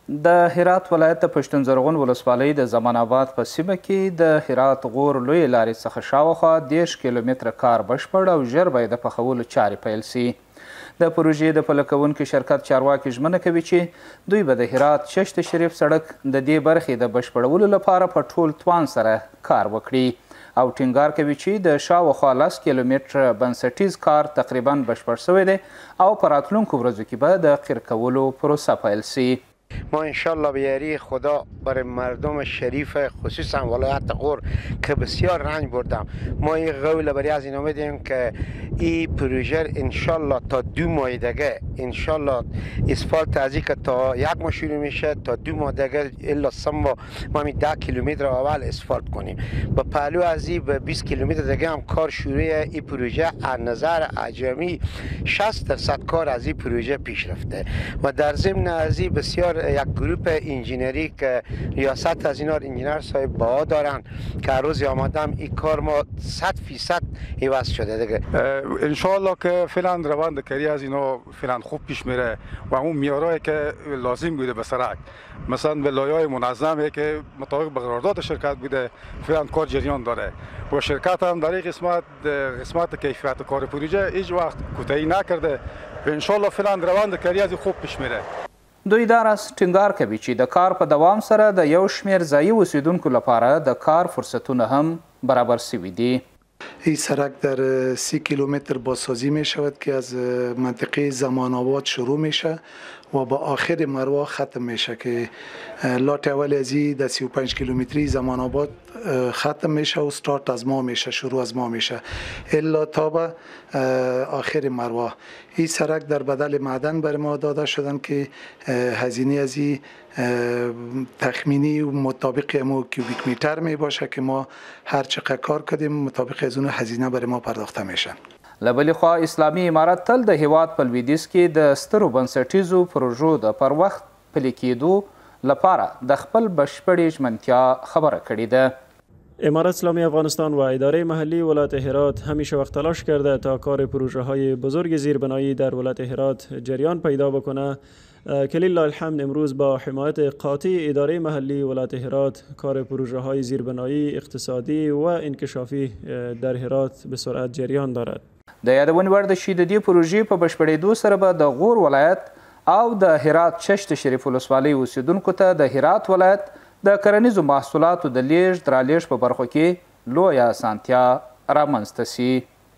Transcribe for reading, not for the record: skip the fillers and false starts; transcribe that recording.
د هرات ولایت د پښتون زرغون ولسوالۍ د زمان آباد په سیمه کې د هرات غور لویې لارې څخه شاوخوا 10 کیلومتره کار بشپړ او ژر به یې د پخولو چارې پیل سي. د پروژې د پلي کوونکي شرکت چارواکي ژمنه کوي چې دوی به د هرات چشت شریف سړک د دې برخې د بشپړولو لپاره په ټول توان سره کار وکړي او ټینګار کوي چې د شاوخوا 10 کیلومتره بنسټیز کار تقریبا بشپړ شوی دی او په راتلونکو ورځو کې به د قیر کولو پروسه پیل سي. ما انشالله به یاری خدا برای مردم شریف خصوصا ولایت غور که بسیار رنج بردم ما این قول برای از این امیدیم که این پروژه انشالله تا 2 ماه دیگه انشالله اسفالت ازی که تا 1 ماه شروع میشه تا 2 ماه دیگه الا 3 ماه ما می 10 کیلومتر اول اسفالت کنیم. با پهلو ازی به 20 کیلومتر دیگه هم کار شروع این پروژه از نظر اجمی 60% کار از این پروژه پیش رفته و در ضمن ازی بسیار یک گروپ انجینری که ریاست از اینا انجینر صاحب با دارن که روز آمدم این کار ما 100% عوض شده دیگه. انشالله که فعلا روند کاری از اینا فعلا خوب پیش میره و اون معیارایی که لازم بوده به سرک مثلا ولایای منظمه که مطابق به قرارداد شرکت بوده فعلا کار جریان داره و شرکت هم در این قسمت کیفیت کار پروژه هیچ وقت کوتاهی نکرده و انشالله فعلا روند کاری از خوب پیش میره. دوی دا راز ټینګار کوي چې د کار په دوام سره د یو شمېر ځایي اوسیدونکو لپاره د کار فرصتونه هم برابر شوي دي. این سرک در 30 کیلومتر بازسازی می شود که از منطقه زمان آباد شروع میشه و با آخر مروا ختم میشه که لات اول ازی در 35 کیلومتری زمان آباد ختم میشه و استارت از ما میشه شروع از ما میشه الا تا به آخر مروا. این سرک در بدل معدن بر ما داده شدن که هزینه ازی تخمینی و مطابق امو کیوبیک میتر می باشه که ما هر چقدر کار کردیم مطابق از اون هزینه برای ما پرداخته میشن. له بلې خوا اسلامي امارت تل د هیواد په لویدیځ کې د سترو بنسټیزو پروژو د پر وخت پلي کېدو لپاره د خپل بشپړې ژمنتیا خبره کړې ده. امارت اسلامی افغانستان و اداره محلی ولایت هرات همیشه وقت تلاش کرده تا کار پروژه های بزرگ زیربنایی در ولایت هرات جریان پیدا بکنه که لله الحمد امروز با حمایت قاطع اداره محلی ولایت هرات کار پروژه های زیربنایی اقتصادی و انکشافی در هرات به سرعت جریان دارد. د یادونې وړ ده چې د دې پروژې په بشپړېدو سره به د غور ولایت او د هرات چشت شریف ولسوالۍ اوسیدونکو ته د هرات ولایت د کرنیزو محصولاتو د لیږد رالېږد په برخو کې لویه اسانتیا رامنځته سي.